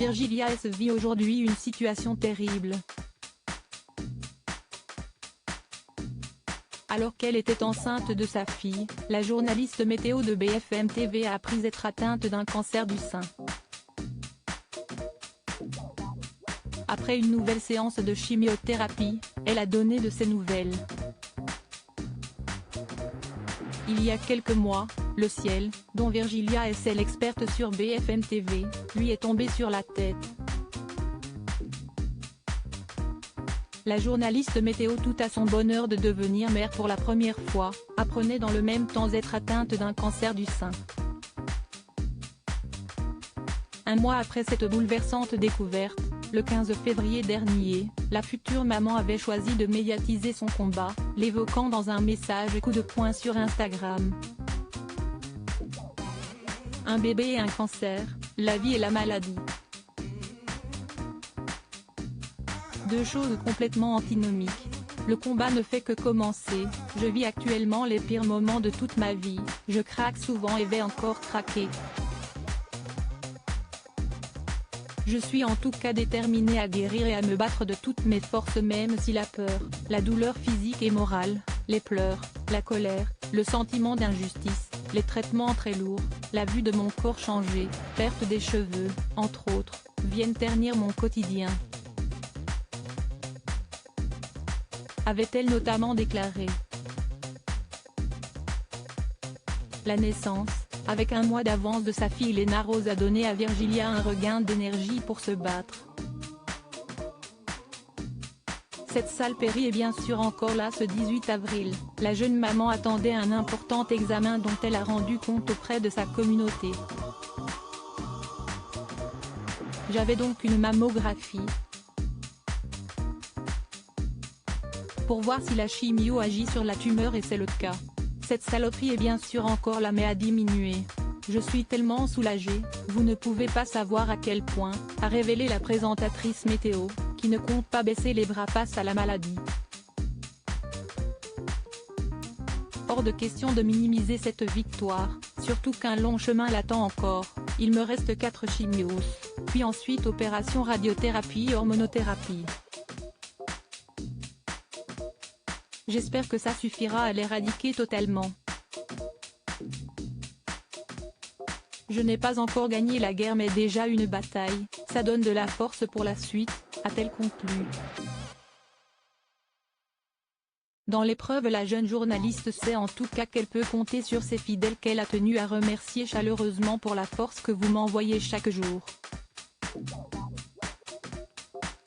Virgilia S vit aujourd'hui une situation terrible. Alors qu'elle était enceinte de sa fille, la journaliste météo de BFM TV a appris être atteinte d'un cancer du sein. Après une nouvelle séance de chimiothérapie, elle a donné de ses nouvelles. Il y a quelques mois, le ciel, dont Virgilia S est l'experte sur BFM TV, lui est tombé sur la tête. La journaliste météo, tout à son bonheur de devenir mère pour la première fois, apprenait dans le même temps être atteinte d'un cancer du sein. Un mois après cette bouleversante découverte, le 15 février dernier, la future maman avait choisi de médiatiser son combat, l'évoquant dans un message coup de poing sur Instagram. Un bébé et un cancer, la vie et la maladie. Deux choses complètement antinomiques. Le combat ne fait que commencer, je vis actuellement les pires moments de toute ma vie, je craque souvent et vais encore craquer. Je suis en tout cas déterminée à guérir et à me battre de toutes mes forces, même si la peur, la douleur physique et morale, les pleurs, la colère, le sentiment d'injustice, les traitements très lourds, la vue de mon corps changer, perte des cheveux, entre autres, viennent ternir mon quotidien. Avait-elle notamment déclaré. La naissance, avec un mois d'avance de sa fille Léna Rose, a donné à Virgilia un regain d'énergie pour se battre. Cette sale péri est bien sûr encore là ce 18 avril, la jeune maman attendait un important examen dont elle a rendu compte auprès de sa communauté. J'avais donc une mammographie. Pour voir si la chimio agit sur la tumeur, et c'est le cas. Cette saloperie est bien sûr encore là mais a diminué. Je suis tellement soulagée, vous ne pouvez pas savoir à quel point, a révélé la présentatrice météo, qui ne compte pas baisser les bras face à la maladie. Hors de question de minimiser cette victoire, surtout qu'un long chemin l'attend encore, il me reste 4 chimios, puis ensuite opération radiothérapie et hormonothérapie. J'espère que ça suffira à l'éradiquer totalement. Je n'ai pas encore gagné la guerre mais déjà une bataille, ça donne de la force pour la suite, a-t-elle conclu. Dans l'épreuve, la jeune journaliste sait en tout cas qu'elle peut compter sur ses fidèles qu'elle a tenu à remercier chaleureusement pour la force que vous m'envoyez chaque jour.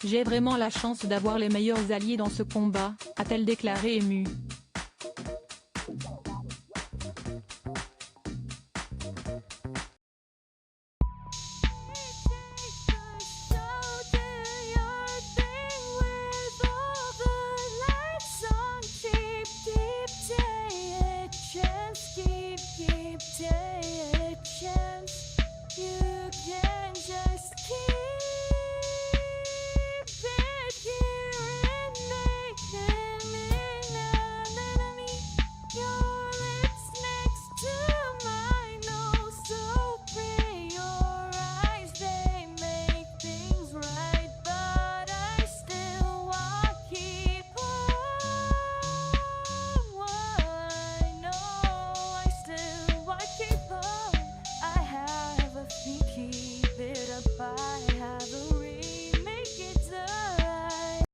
J'ai vraiment la chance d'avoir les meilleurs alliés dans ce combat, a-t-elle déclaré émue.